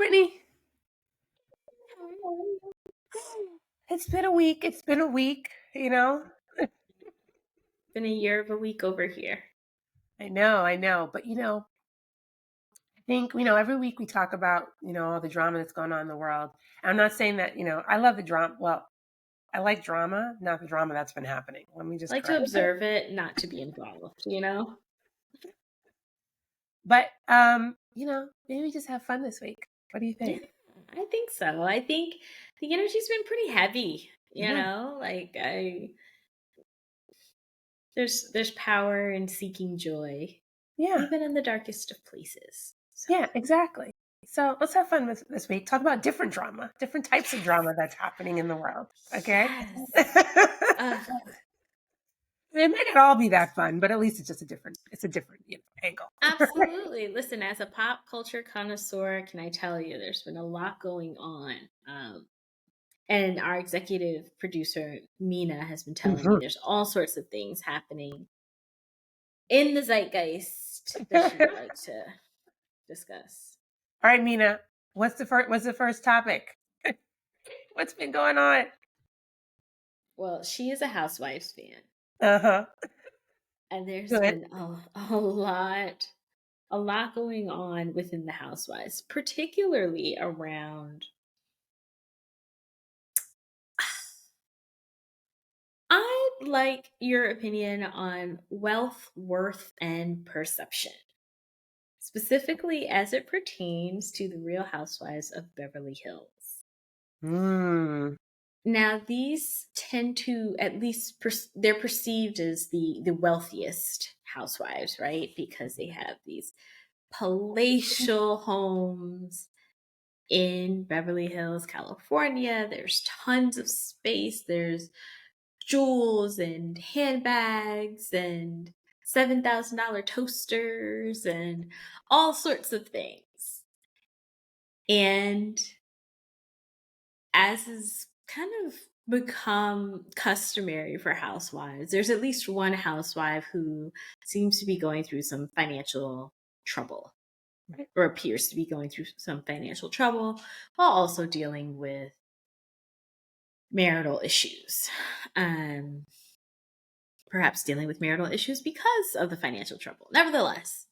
Brittany. It's been a week. It's been a week, Been a year of a week over here. I know. But, I think, every week we talk about, all the drama that's going on in the world. And I'm not saying that, I love the drama. Well, I like drama, not the drama that's been happening. Let me just I like to correct that. observe it, not to be involved, But, maybe just have fun this week. What do you Yeah, think? I think so. I think the energy's been pretty heavy, Yeah. there's power in seeking joy, Yeah. even in the darkest of places. So Yeah, exactly. So let's have fun with this week. Talk about different drama, different types of drama that's happening in the world. Okay. yes. Uh, It might not all be that fun, but at least it's a different, angle. Absolutely. Listen, as a pop culture connoisseur, can I tell you there's been a lot going on. And our executive producer, Mina, has been telling me Mhm. there's all sorts of things happening in the zeitgeist that she would like to discuss. All right, Mina, what's the first topic? What's been going on? Well, she is a Housewives fan, Uh-huh. and there's Good. been a lot going on within the Housewives, particularly around. I'd like your opinion on wealth, worth, and perception, specifically as it pertains to the Real Housewives of Beverly Hills. Mm. Now, these tend to at least they're perceived as the wealthiest housewives, right? Because they have these palatial homes in Beverly Hills, California. There's tons of space. There's jewels and handbags and $7,000 toasters and all sorts of things. And as is kind of become customary for housewives, there's at least one housewife who seems to be going through some financial trouble or appears to be going through some financial trouble while also dealing with marital issues. Perhaps dealing with marital issues because of the financial trouble. Nevertheless,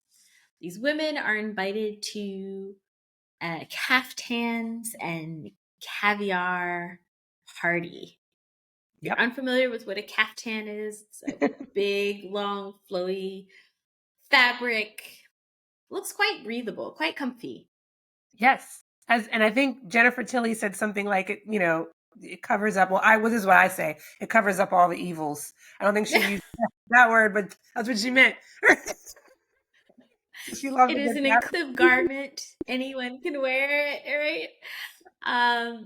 these women are invited to caftans and caviar party. If you're Yep. unfamiliar with what a caftan is, it's a big, long, flowy fabric. Looks quite breathable, quite comfy. Yes. And I think Jennifer Tilly said something like it covers up. Well, this is what I say. It covers up all the evils. I don't think she used that word, but that's what she meant. She loved It a is good an inclusive garment. Anyone can wear it, right?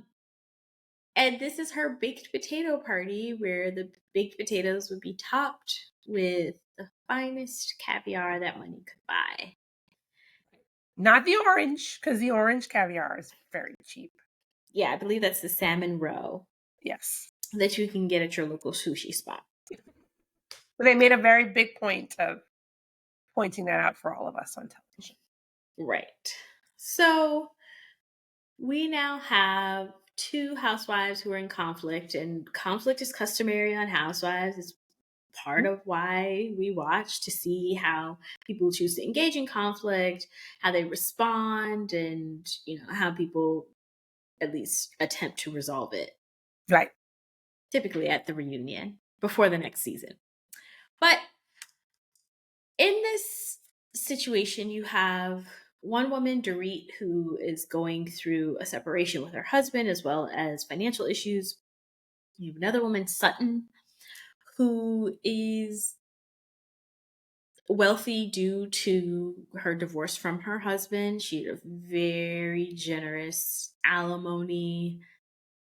And this is her baked potato party where the baked potatoes would be topped with the finest caviar that money could buy. Not the orange, because the orange caviar is very cheap. Yeah, I believe that's the salmon roe Yes. that you can get at your local sushi spot. But they made a very big point of pointing that out for all of us on television. Right. So we now have two housewives who are in conflict, and conflict is customary on Housewives. It's part of why we watch to see how people choose to engage in conflict, how they respond, and how people at least attempt to resolve it. Right. Typically at the reunion before the next season. But in this situation, you have one woman, Dorit, who is going through a separation with her husband as well as financial issues. You have another woman, Sutton, who is wealthy due to her divorce from her husband. She had a very generous alimony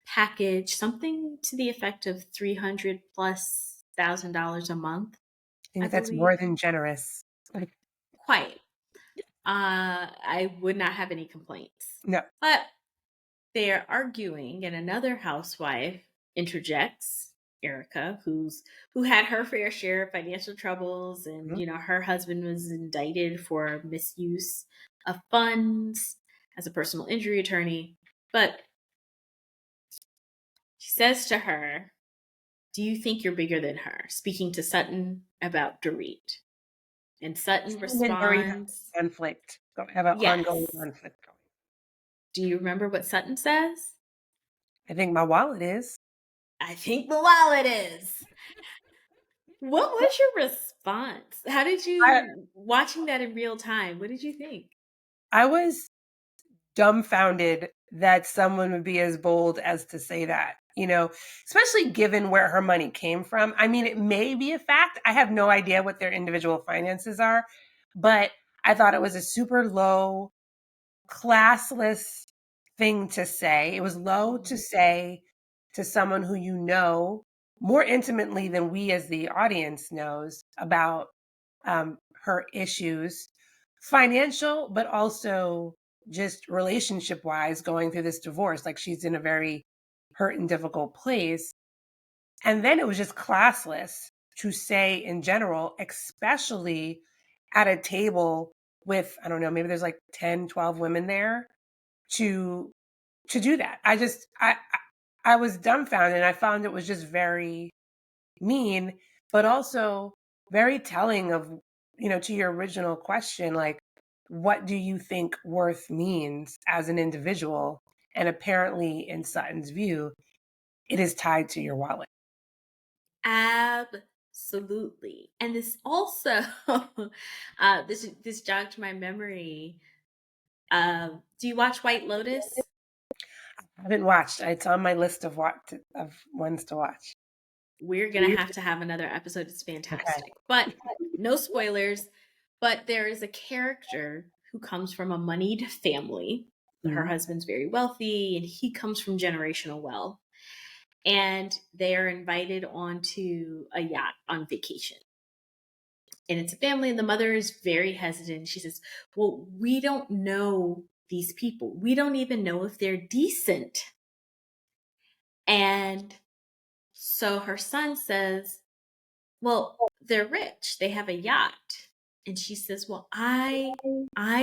package, something to the effect of $300,000+ a month, I I think that's believe. more than generous. Quite. I would not have any complaints. No. But they are arguing, and another housewife interjects, Erica, who had her fair share of financial troubles, and Mhm. her husband was indicted for misuse of funds, as a personal injury attorney. But she says to her, "Do you think you're bigger than her?" Speaking to Sutton about Dorit. And Sutton And then Dory have responds, conflict, have an ongoing yes. conflict going. Do you remember what Sutton says? I think my wallet is. I think the wallet is. What was your response? How did I you, watching that in real time, what did you think? I was dumbfounded that someone would be as bold as to say that, especially given where her money came from. I mean, it may be a fact. I have no idea what their individual finances are, but I thought it was a super low, classless thing to say. It was low to Mhm. say to someone who you know more intimately than we as the audience knows about her issues, financial, but also just relationship wise, going through this divorce. Like she's in a very hurt and difficult place. And then it was just classless to say in general, especially at a table with, I don't know, maybe there's like 10, 12 women there to do that. I was dumbfounded and I found it was just very mean, but also very telling of, to your original question, like, what do you think worth means as an individual? And apparently, in Sutton's view, it is tied to your wallet. Absolutely. And this also, this jogged my memory. Do you watch White Lotus? I haven't watched. It's on my list of ones to watch. We're gonna have to have another episode. It's Okay. fantastic. But no spoilers. But there is a character who comes from a moneyed family. Her Mhm. husband's very wealthy and he comes from generational wealth. And they are invited onto a yacht on vacation. And it's a family, and the mother is very hesitant. She says, "Well, we don't know these people. We don't even know if they're decent." And so her son says, "Well, they're rich. They have a yacht." And she says, "Well, I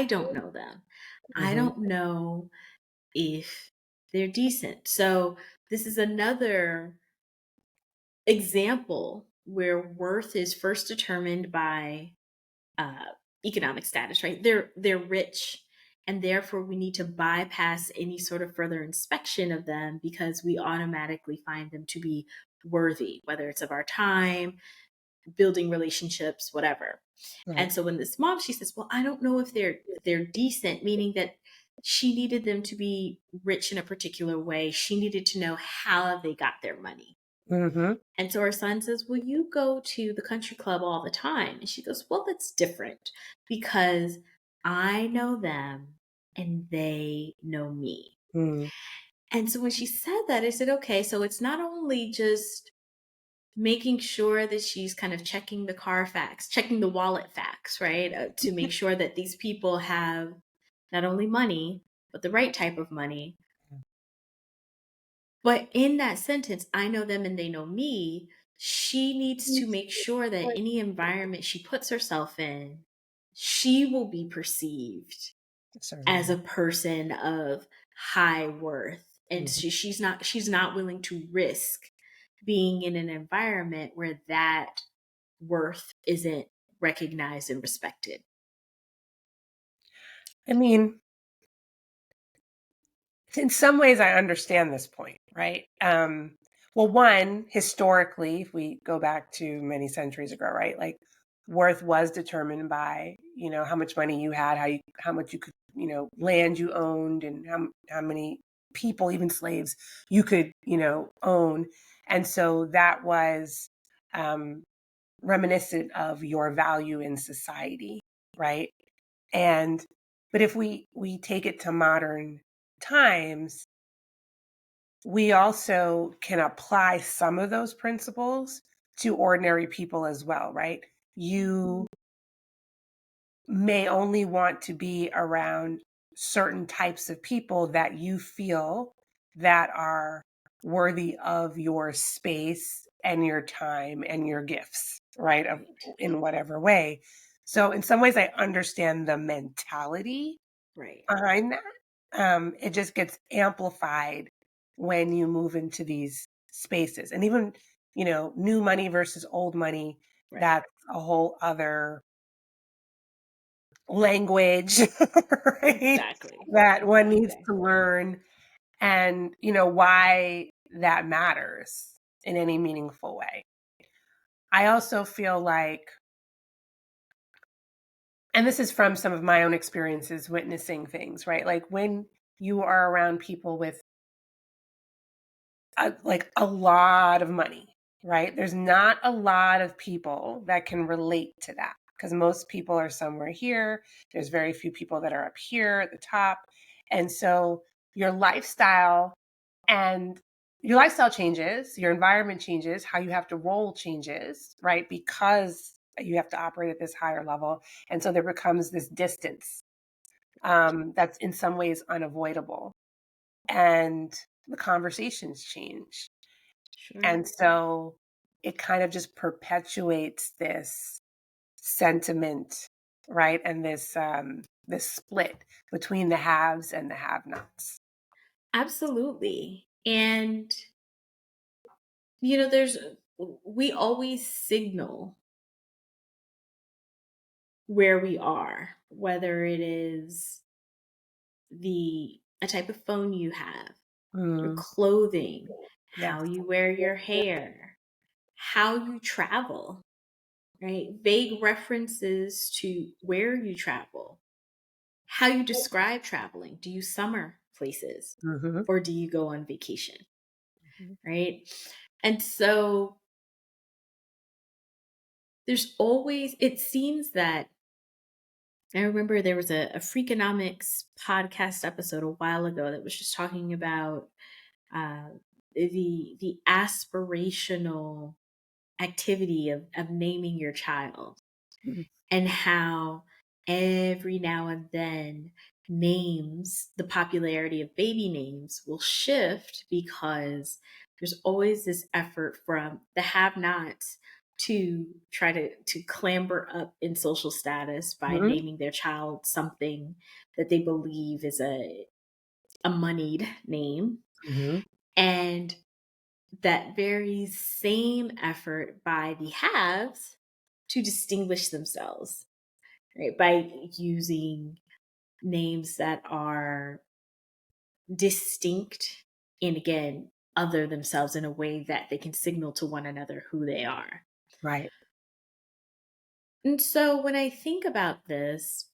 don't know them. I Mhm. don't know if they're decent." So this is another example where worth is first determined by uh, economic status, right? They're rich, and therefore we need to bypass any sort of further inspection of them because we automatically find them to be worthy, whether it's of our time, building relationships, whatever. And Right. so when this mom, she says, "Well, I don't know if they're decent," meaning that she needed them to be rich in a particular way. She needed to know how they got their money. Mhm. And so her son says, "Well, you go to the country club all the time." And she goes, "Well, that's different because I know them and they know me." Mhm. And so when she said that, I said, okay, so it's not only just making sure that she's kind of checking the car facts, checking the wallet facts, right? To make sure that these people have not only money, but the right type of money. But in that sentence, "I know them and they know me," she needs to make sure that any environment she puts herself in, she will be perceived as Certainly. a person of high worth. And Mhm. she's not willing to risk being in an environment where that worth isn't recognized and respected. I mean, in some ways, I understand this point, right? Well, one, historically, if we go back to many centuries ago, right? Like worth was determined by, how much money you had, how much you could, land you owned, and how many people, even slaves, you could, own. And so that was um, reminiscent of your value in society, right? And but if we take it to modern times, we also can apply some of those principles to ordinary people as well, right? You may only want to be around certain types of people that you feel that are worthy of your space and your time and your gifts, right? In whatever way. So in some ways I understand the mentality Right. behind that. it just gets amplified when you move into these spaces. And even, new money versus old money, Right. that's a whole other language, right? Exactly. That one needs Exactly. to learn, and why that matters in any meaningful way. I also feel like, and this is from some of my own experiences witnessing things, right? Like when you are around people with like a lot of money, right? There's not a lot of people that can relate to that because most people are somewhere here. There's very few people that are up here at the top. And so your lifestyle and your lifestyle changes, your environment changes, how you have to roll changes, right? Because you have to operate at this higher level. And so there becomes this distance that's in some ways unavoidable. And the conversations change. Sure. And so it kind of just perpetuates this sentiment, right? And this split between the haves and the have-nots. Absolutely. And there's we always signal where we are, whether it is the a type of phone you have, your Mm, clothing, yes. how you wear your hair, how you travel, right? Vague references to where you travel, how you describe traveling. Do you summer places Hmm. or do you go on vacation, Hmm. right? And so there's always, it seems that I remember there was a Freakonomics podcast episode a while ago that was just talking about uh, the aspirational activity of naming your child, and how every now and then names, the popularity of baby names will shift because there's always this effort from the have nots to try to clamber up in social status by Hmm. naming their child something that they believe is a moneyed name. Hmm. And that very same effort by the haves to distinguish themselves, right? By using names that are distinct and, again, other themselves in a way that they can signal to one another who they are. Right. And so when I think about this,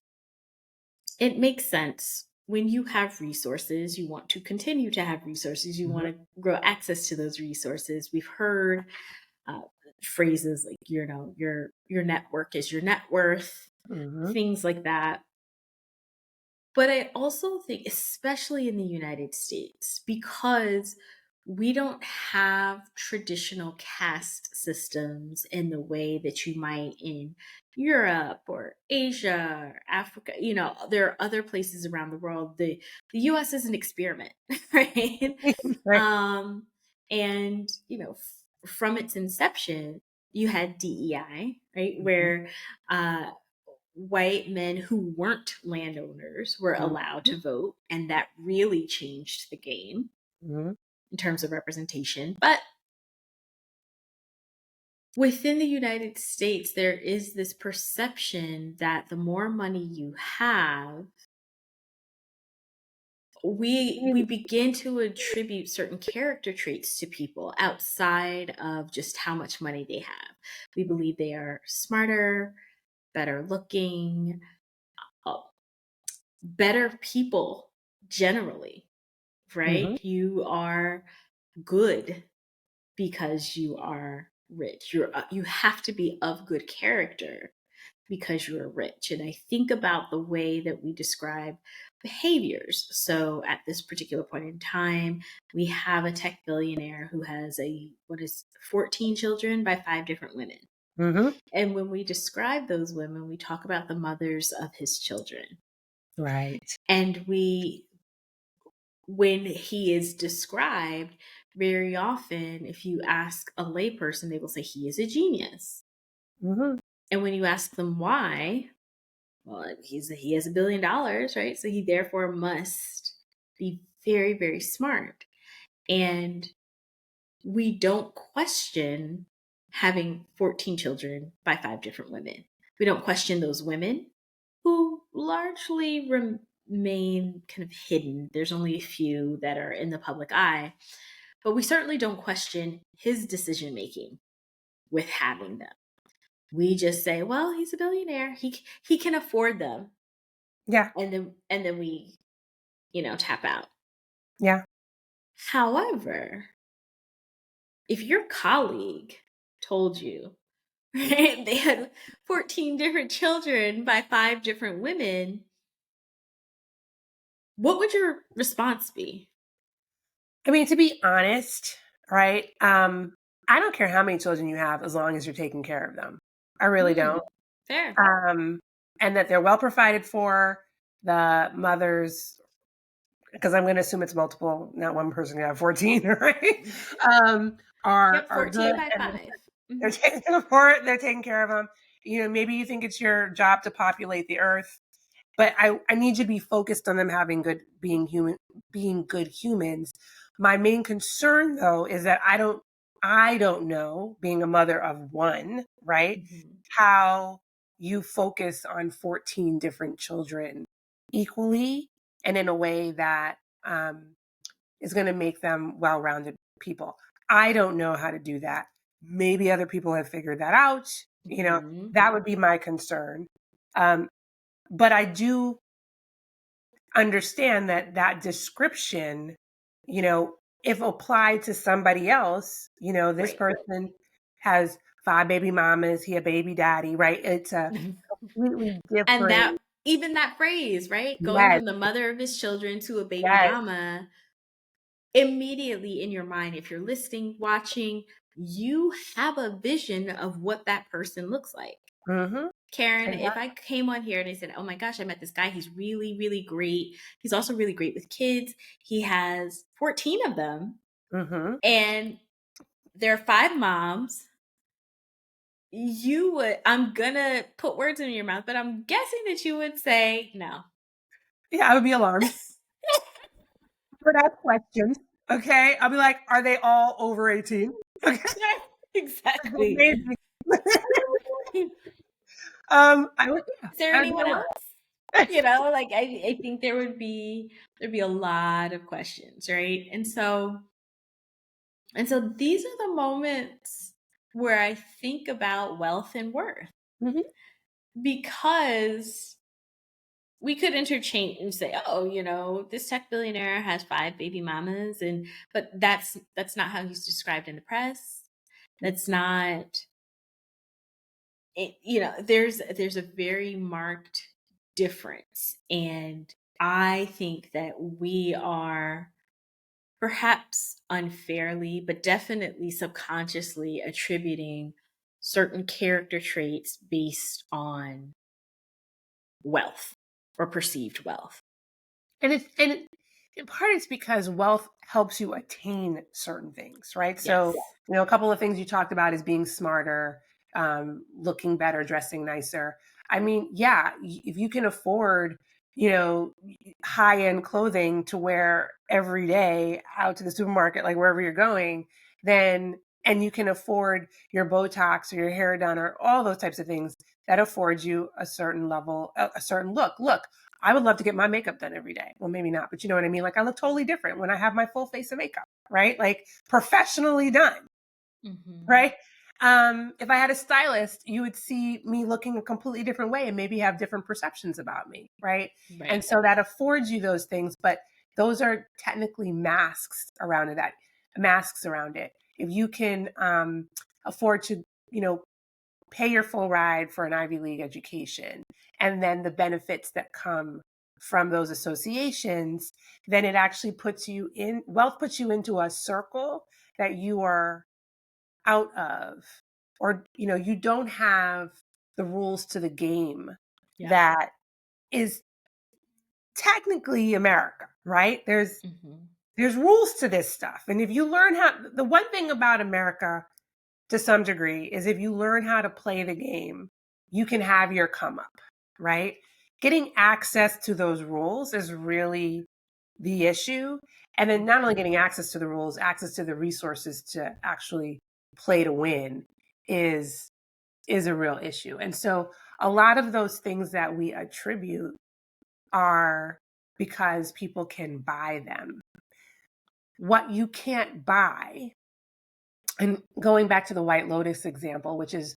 it makes sense. When you have resources, you want to continue to have resources, you want Hmm. to grow access to those resources. We've heard uh, phrases like, your network is your net worth, Hmm. things like that. But I also think, especially in the United States, because we don't have traditional caste systems in the way that you might in Europe or Asia or Africa. There are other places around the world. The US is an experiment, right? Right. Um, and, from its inception, you had DEI, right? Hmm. Where white men who weren't landowners were allowed to vote, and that really changed the game Hmm. in terms of representation. But within the United States, there is this perception that the more money you have, we begin to attribute certain character traits to people outside of just how much money they have. We believe they are smarter, better looking, uh, better people generally, Hmm. right? You are good because you are rich. You have to be of good character because you are rich. And I think about the way that we describe behaviors. So at this particular point in time, we have a tech billionaire who has 14 children by 5 different women. Hmm. And when we describe those women, we talk about the mothers of his children. Right. And when he is described, very often, if you ask a layperson, they will say he is a genius. Hmm. And when you ask them why, well, he has $1 billion, right? So he therefore must be very, very smart. And we don't question having 14 children by 5 different women. We don't question those women who largely remain kind of hidden. There's only a few that are in the public eye, but we certainly don't question his decision making with having them. We just say, well, he's a billionaire. He can afford them. Yeah. And then we, tap out. Yeah. However, if your colleague told you, right, they had 14 different children by 5 different women, what would your response be? I mean, to be honest, right? I don't care how many children you have as long as you're taking care of them. I really don't. Hmm, fair. Um, and that they're well provided for, the mothers, because I'm going to assume it's multiple, not one person can have 14, right? Yep, Are good 14 by and 5. they're Hmm. taking care they're taking care of them. Maybe you think it's your job to populate the earth, but I need you to be focused on them having being good humans. My main concern though is that I don't know, being a mother of one, right? Hmm. How you focus on 14 different children equally and in a way that um, is going to make them well-rounded people. I don't know how to do that. Maybe other people have figured that out. Hmm. That would be my concern. Um, but I do understand that that description, you know, if applied to somebody else, this Right. person has 5 baby mamas, he a baby daddy, right? It's a completely And that, different. even that phrase, right? Going Yes, from the mother of his children to a baby yes. mama, immediately in your mind, if you're listening, watching, you have a vision of what that person looks like. Mm-hmm. Karen, if Exactly. I came on here and I said, oh my gosh, I met this guy, he's really, really great. He's also really great with kids. He has 14 of them, Mm-hmm. and there are 5 moms. I'm gonna put words in your mouth, but I'm guessing that you would say no. Yeah, I would be alarmed. But ask questions. Okay. I'll be like, are they all over 18? Okay. Exactly. Maybe. Is I would, yeah, there I would be anyone alarmed. else? Like I think there'd be a lot of questions, right? And so these are the moments where I think about wealth and worth, Mhm. because we could interchange and say, oh, this tech billionaire has 5 baby mamas, but that's not how he's described in the press. That's not it. There's a very marked difference, and I think that we are perhaps unfairly, but definitely subconsciously attributing certain character traits based on wealth or perceived wealth. In part it's because wealth helps you attain certain things, right? So, Yes. a couple of things you talked about is being smarter, looking better, dressing nicer. I mean, yeah, if you can afford, you know, high end clothing to wear every day out to the supermarket, like wherever you're going, then, and you can afford your Botox or your hair done or all those types of things, that affords you a certain level, a certain look. Look, I would love to get my makeup done every day. Well, maybe not, but you know what I mean? Like I look totally different when I have my full face of makeup, right? Like professionally done, Hmm. right? If I had a stylist, you would see me looking a completely different way and maybe have different perceptions about me, right? And Right. so that affords you those things, but those are technically masks around it. If you can afford to, you know, pay your full ride for an Ivy League education, and then the benefits that come from those associations, then it actually wealth puts you into a circle that you are out of, or, you don't have the rules to the game Yeah. that is technically America, right? Hmm. There's rules to this stuff. And if you learn the one thing about America to some degree is if you learn how to play the game, you can have your come up, right? Getting access to those rules is really the issue. And then not only getting access to the rules, access to the resources to actually play to win is a real issue. And so a lot of those things that we attribute are because people can buy them. What you can't buy, and going back to the White Lotus example, which is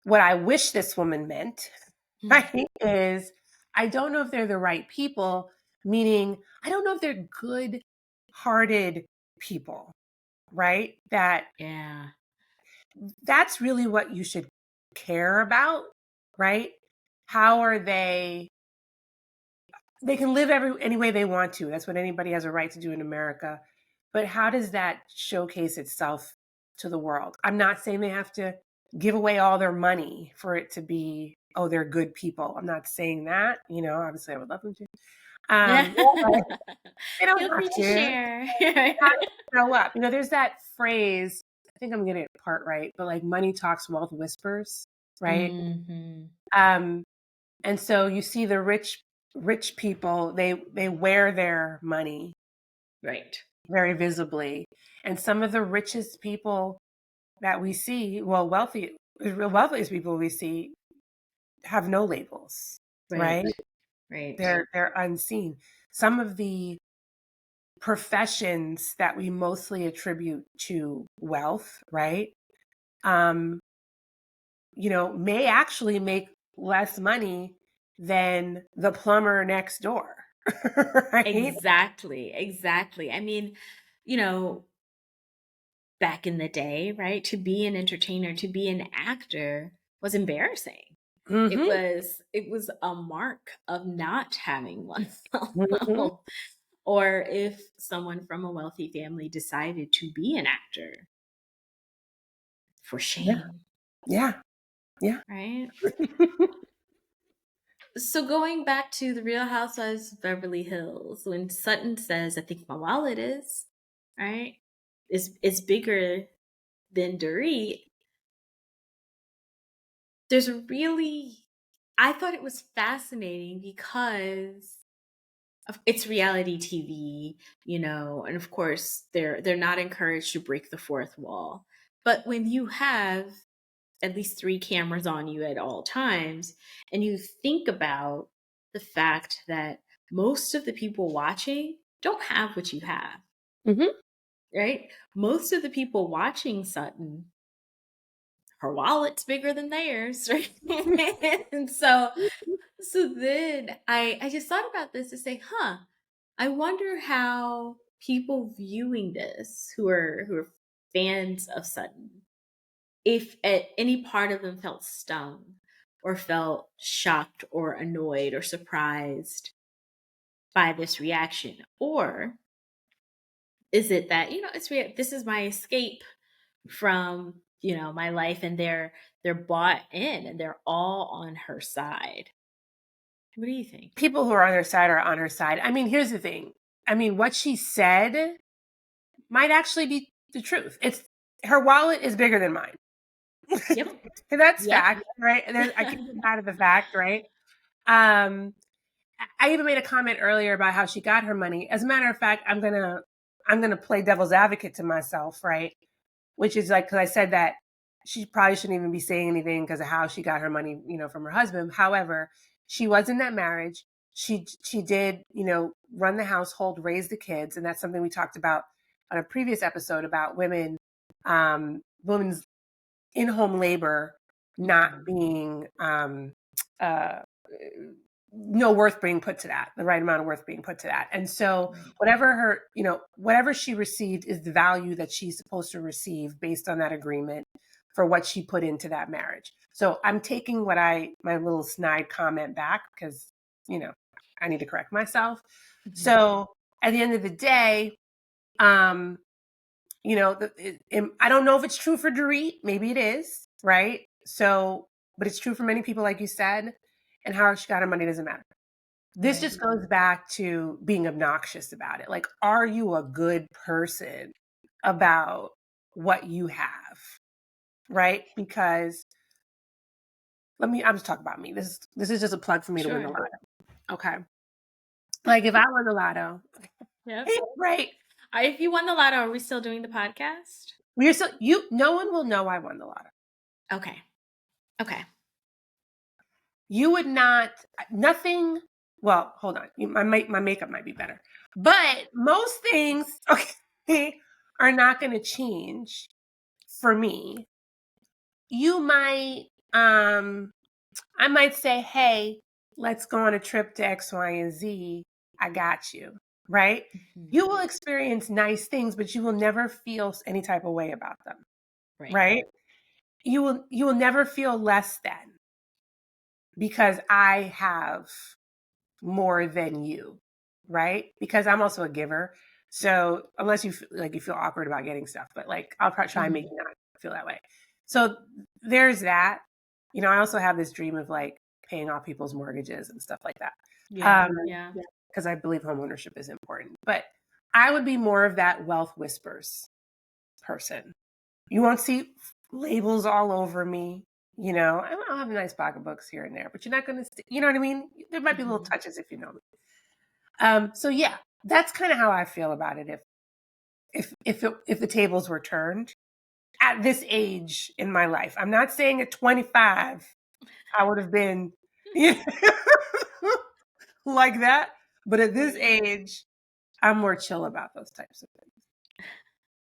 what I wish this woman meant, right? Is I don't know if they're the right people, meaning I don't know if they're good hearted people, right? Yeah. That's really what you should care about, right? How are they can live any way they want to. That's what anybody has a right to do in America. But how does that showcase itself to the world? I'm not saying they have to give away all their money for it to be, oh, they're good people. I'm not saying that. Obviously I would love them to. But they don't Feel have free to to. share. How to show up. There's that phrase, I think I'm getting it part right, but like money talks, wealth whispers, right? Hmm. Um, and so you see the rich people, they wear their money Right. very visibly. And some of the richest people that we see, well, wealthiest people we see have no labels, right? Right. Right. They're unseen. Some of the professions that we mostly attribute to wealth, right? Um, may actually make less money than the plumber next door, right? Exactly. Exactly. I mean, you know, back in the day, right? To be an entertainer, to be an actor was embarrassing. Hmm. It was a mark of not having Hmm. wealth. Or if someone from a wealthy family decided to be an actor, for Yeah, shame, yeah, yeah. right? So going back to the Real Housewives of Beverly Hills, when Sutton says, "I think my wallet is," right? Is bigger than Dorit. There's a really I thought it was fascinating because it's reality TV, and of course they're not encouraged to break the fourth wall. But when you have at least three cameras on you at all times, and you think about the fact that most of the people watching don't have what you have, Hmm. right? Most of the people watching Sutton, her wallet's bigger than theirs, right? And so then I just thought about this to say, huh, I wonder how people viewing this who are fans of Sutton, if at any part of them felt stung or felt shocked or annoyed or surprised by this reaction. Or is it that, this is my escape from, my life, and they're bought in and they're all on her side. What do you think? People who are on her side are on her side. I mean, here's the thing. I mean, what she said might actually be the truth. It's her wallet is bigger than mine. Yep. That's Yep. fact, right? I can't get mad at the fact, right? Um, I even made a comment earlier about how she got her money. As a matter of fact, I'm gonna play devil's advocate to myself, right? Which is like, because I said that she probably shouldn't even be saying anything because of how she got her money, from her husband. However, she was in that marriage. She did, run the household, raise the kids, and that's something we talked about on a previous episode about women's in-home labor not Mhm. being uh, no worth being put to that, the right amount of worth being put to that. And so Right. whatever she received is the value that she's supposed to receive based on that agreement for what she put into that marriage. So I'm taking my little snide comment back because, you know, I need to correct myself. Mhm. So at the end of the day, um, I don't know if it's true for Dorit. Maybe it is, right? So, but it's true for many people, like you said, and how she got her money doesn't matter. This Right. just goes back to being obnoxious about it. Like, are you a good person about what you have? Right? Because I'm just talking about me. This is just a plug for me to win the Sure. lotto. Okay. Like if I won the lotto, Yep. right? If you won the lotto, are we still doing the podcast? We're so no one will know I won the lotto. Okay. Okay. You would not nothing. Well, hold on. My makeup might be better, but most things okay are not going to change for me. You might I might say, "Hey, let's go on a trip to X, Y, and Z. I got you." Right? Mhm. You will experience nice things, but you will never feel any type of way about them. Right. Right? You will never feel less than because I have more than you, right? Because I'm also a giver. So unless you feel awkward about getting stuff, but like I'll probably try and make Mhm. you not feel that way. So there's that. I also have this dream of like paying off people's mortgages and stuff like that. Yeah. Yeah. Because I believe homeownership is important. But I would be more of that wealth whispers person. You won't see labels all over me. I'll have nice pocketbooks here and there, but you're not going to, you know what I mean? There might be little Mhm. touches if you know me. So yeah, that's kind of how I feel about it. If the tables were turned at this age in my life, I'm not saying at 25 I would have been you know, like that, but at this Right. age, I'm more chill about those types of things.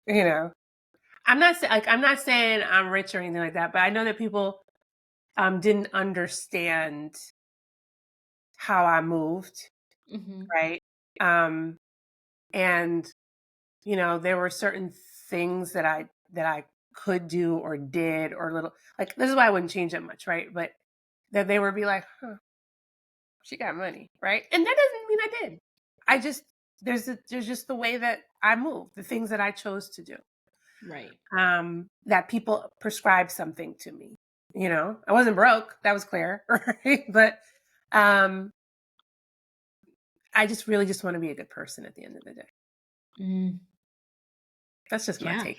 You know, I'm not saying I'm rich or anything like that, but I know that people didn't understand how I moved, Mhm. right? Um, and there were certain things that I could do or did or little like this is why I wouldn't change it much, right? But that they would be like, huh, she got money, right? And that doesn't mean I did. I just there's just the way that I move, the things that I chose to do. Right. That people prescribe something to me. I wasn't broke, that was clear, right? But um I just really just want to be a good person at the end of the day. Mm. That's just my Yeah. take.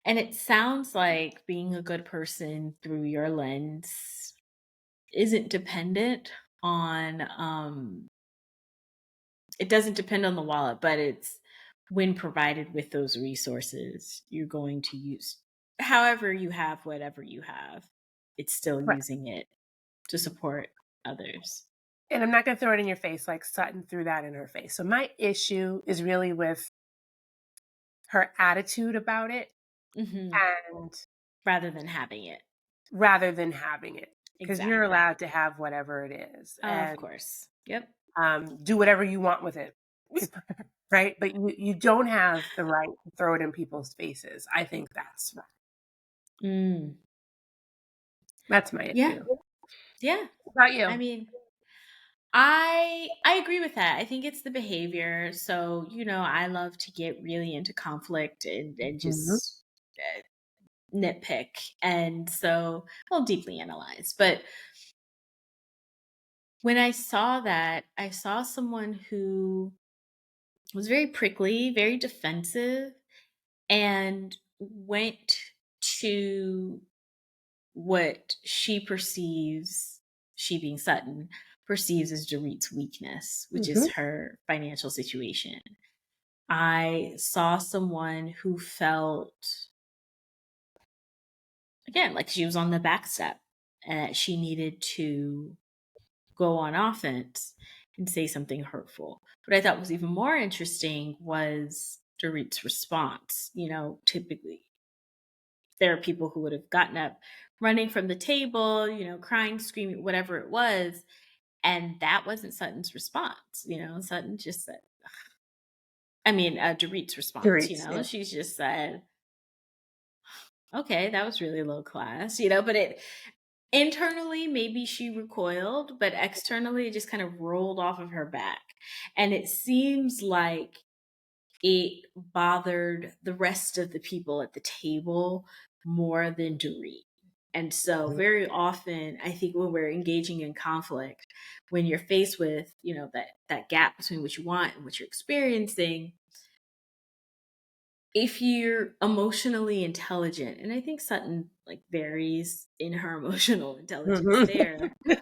And it sounds like being a good person through your lens isn't dependent on it doesn't depend on the wallet, but it's when provided with those resources, you're going to use however you have whatever you have, it's still Right. using it to support others. And I'm not going to throw it in your face like Sutton threw that in her face. So my issue is really with her attitude about it Mhm. and Rather than having it. rather than having it because you're Exactly. allowed to have whatever it is Of and course. Yep. do whatever you want with it. Right. But you don't have the right to throw it in people's faces. I think that's wrong. Mm. That's my Yeah. issue. Yeah. What about I you? mean, I agree with that. I think it's the behavior. So, I love to get really into conflict and Mhm. just nitpick. And so, well, deeply analyze. But when I saw that, I saw someone who was very prickly, very defensive, and went to what she being Sutton, perceives as Dorit's weakness, which is Mhm. her financial situation. I saw someone who felt, again, like she was on the back step and that she needed to go on offense and say something hurtful. What I thought was even more interesting was Dorit's response. Typically there are people who would have gotten up, running from the table, crying, screaming, whatever it was. And that wasn't Sutton's response. Sutton just said, Dorit's response, Dorit's, yeah. she's just said, okay, that was really low class, but it internally, maybe she recoiled, but externally, it just kind of rolled off of her back. And it seems like it bothered the rest of the people at the table more than Dorit. And so, very often, I think when we're engaging in conflict, when you're faced with, that gap between what you want and what you're experiencing, if you're emotionally intelligent, and I think Sutton like varies in her emotional intelligence Mhm. there,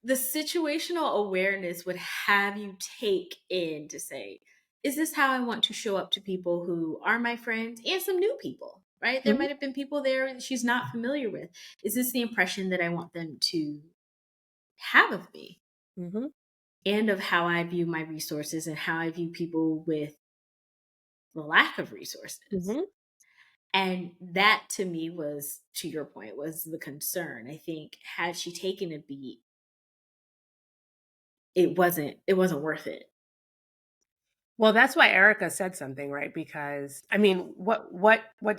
the situational awareness would have you take in to say, is this how I want to show up to people who are my friends and some new people, right? There Mhm, might have been people there that she's not familiar with. Is this the impression that I want them to have of me mhm, and of how I view my resources and how I view people with the lack of resources? mhm. And that to me was, to your point, was the concern. I think had she taken a beat, it wasn't worth it. Well, that's why Erica said something, right? Because I mean, what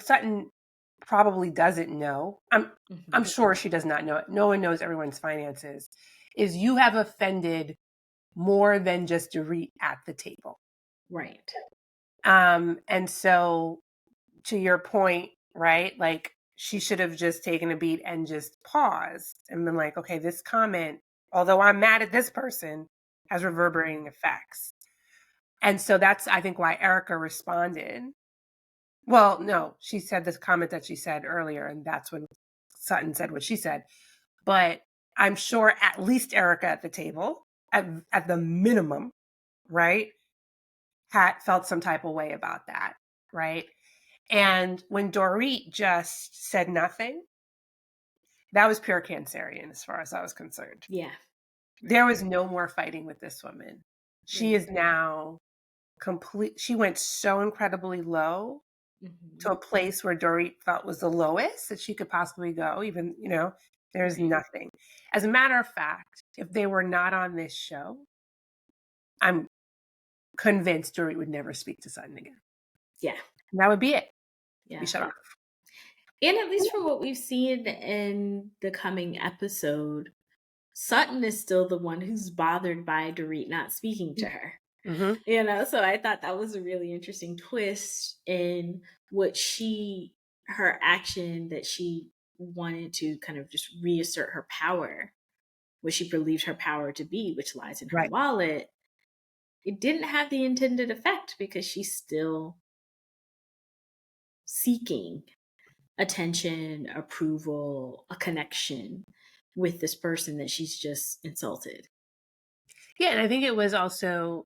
Sutton probably doesn't know, I'm Mhm. sure she does not know it. No one knows everyone's finances. Is you have offended more than just Dorit at the table. Right. And so to your point, right? Like she should have just taken a beat and just paused and been like, okay, this comment, although I'm mad at this person, has reverberating effects. And so that's, I think, why Erica responded. Well, no, she said this comment that she said earlier, and that's when Sutton said what she said. But I'm sure at least Erica at the table, at the minimum, right, had felt some type of way about that, right? And when Dorit just said nothing, that was pure Cancerian as far as I was concerned. Yeah. There Right. was no more fighting with this woman. She Right. is now she went so incredibly low to a Mhm. place where Dorit felt was the lowest that she could possibly go, even, there's Right. nothing. As a matter of fact, if they were not on this show, I'm convinced Dorit would never speak to Sutton again. Yeah. And that would be it. Be Yeah. shut off. And at least from what we've seen in the coming episode, Sutton is still the one who's bothered by Dorit not speaking to her. Hmm. So I thought that was a really interesting twist in what her action that she wanted to kind of just reassert her power, what she believed her power to be, which lies in her Right. wallet. It didn't have the intended effect because she's still seeking attention, approval, a connection with this person that she's just insulted. Yeah, and I think it was also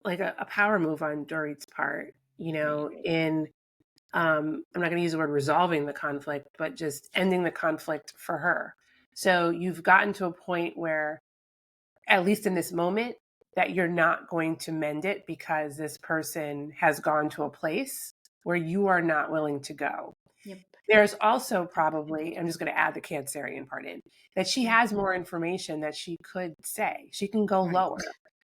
like a power move on Dorit's part, Right. in I'm not going to use the word resolving the conflict, but just ending the conflict for her. So you've gotten to a point where, at least in this moment, that you're not going to mend it because this person has gone to a place where you are not willing to go. Yep. There's also probably, I'm just going to add the Cancerian part in, that she Yeah. has more information that she could say. She can go Right. lower,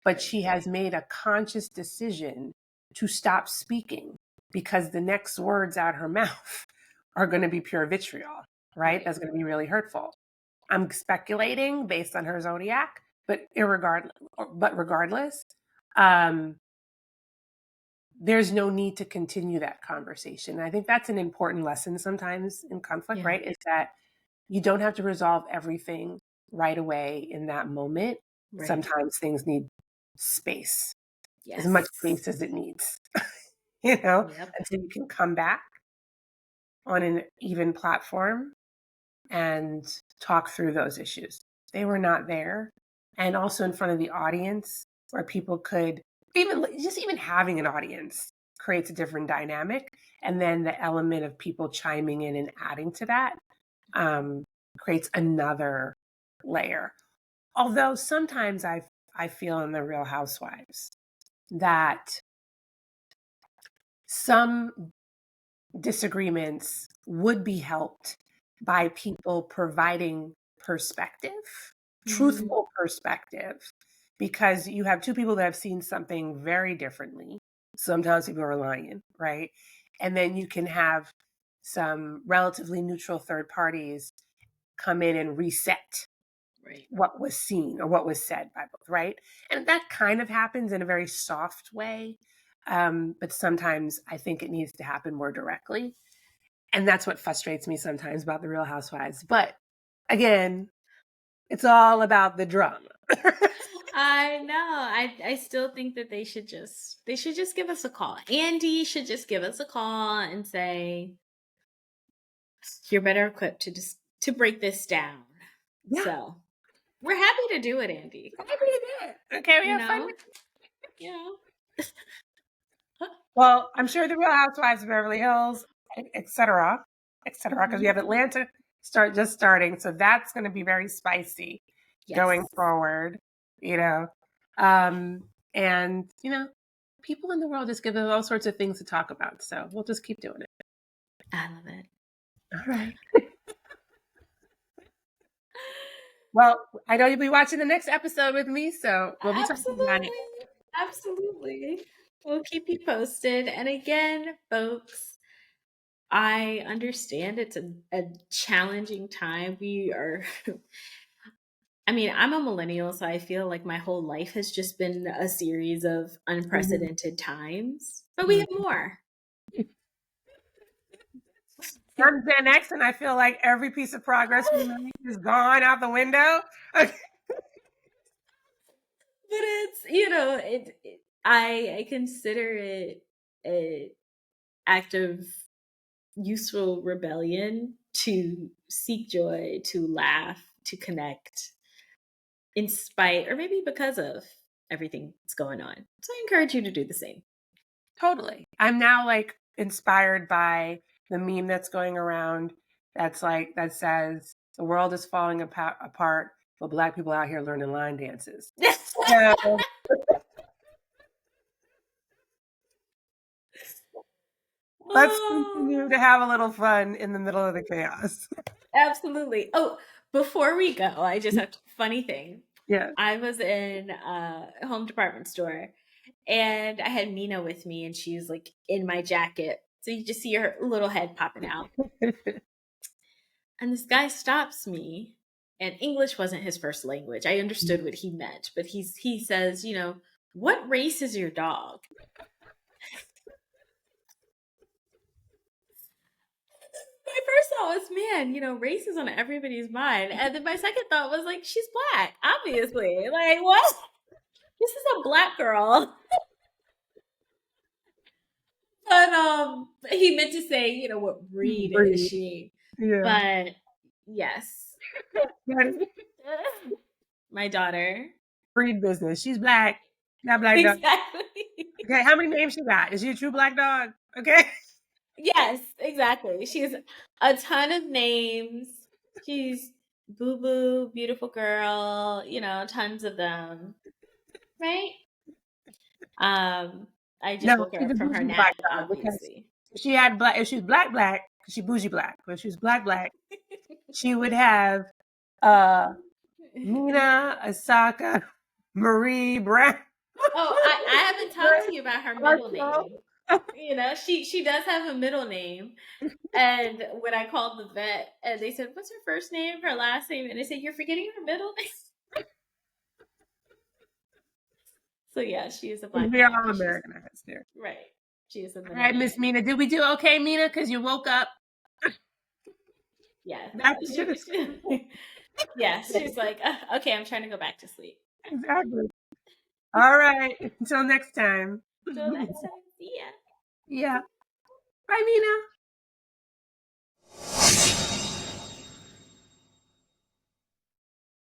but Right. she has made a conscious decision to stop speaking because the next words out her mouth are going to be pure vitriol, right? Right. That's going to be really hurtful. I'm speculating based on her zodiac, but regardless, um, there's no need to continue that conversation. And I think that's an important lesson sometimes in conflict, Yeah. right? Is that you don't have to resolve everything right away in that moment. Right. Sometimes things need space, as much Yes. space as it needs, you know, Yep. until you can come back on an even platform and talk through those issues. They were not there. And also in front of the audience where people could even having an audience creates a different dynamic. And then the element of people chiming in and adding to that um, creates another layer. Although sometimes I feel in the Real Housewives that some disagreements would be helped by people providing perspective, Mm, truthful perspective, because you have two people that have seen something very differently. Sometimes people are lying, right? And then you can have some relatively neutral third parties come in and reset right. what was seen or what was said by both, right? And that kind of happens in a very soft way. But sometimes I think it needs to happen more directly. And that's what frustrates me sometimes about the Real Housewives. But again, it's all about the drama. I know. I still think that they should just give us a call. Andy should just give us a call and say, you're better equipped to break this down. Yeah. So We're happy to do it, Andy. Happy to do it. Okay, we You have fun know? with it. You know? Well, I'm sure the Real Housewives of Beverly Hills, et cetera, because we have Atlanta just starting, so that's going to be very spicy Yes. going forward, you know. Um, and people in the world just give us all sorts of things to talk about, so we'll just keep doing it. I love it. All right. Well, I know you'll be watching the next episode with me, so we'll be talking about it. Absolutely. Absolutely. We'll keep you posted. And again, folks, I understand it's a challenging time. I mean, I'm a millennial, so I feel like my whole life has just been a series of Mhm. unprecedented times, but we have more. I'm Gen X, and I feel like every piece of progress we made is gone out the window. Okay. But it's I consider it a act of useful rebellion to seek joy, to laugh, to connect, in spite or maybe because of everything that's going on. So I encourage you to do the same. Totally. I'm now like inspired by the meme that's going around that says the world is falling apart, but Black people out here learning line dances. So let's continue Oh, to have a little fun in the middle of the chaos. absolutely. Oh, before we go, I just have funny thing. Yeah. I was in a home department store and I had Mina with me and she's like in my jacket. So you just see her little head popping out. And this guy stops me, and English wasn't his first language. I understood what he meant, but he says, what race is your dog? My first thought was, man, race is on everybody's mind. And then my second thought was like, she's black, obviously. Like, what? This is a black girl. But he meant to say, what breed is Breed. she? Yeah. But yes. My daughter. Breed business. She's black. Not black dog. Exactly. Okay, how many names she got? Is she a true black dog? Okay. Yes, exactly. She has a ton of names. She's Boo Boo, beautiful girl, tons of them. Right? I just No, woke her she's up a from her bougie nap, black dog because obviously. if she was black, she bougie black. But if she was black, she would have uh Mina, Asaka, Marie, Brown, Oh, I haven't talked to you about her middle Marshall. name. She does have a middle name. And when I called the vet and they said, what's her first name, her last name? And they said, you're forgetting her middle name. So yeah, she is a black We're dog. all She's Americanized there. right. She is a All middle right, Miss name. Mina, did we do okay, Mina? Because you woke up. Yes. That's the Yes. She's like, okay, I'm trying to go back to sleep. exactly. All right. Until next time. Till next time. See ya. Yeah. Bye, Mina.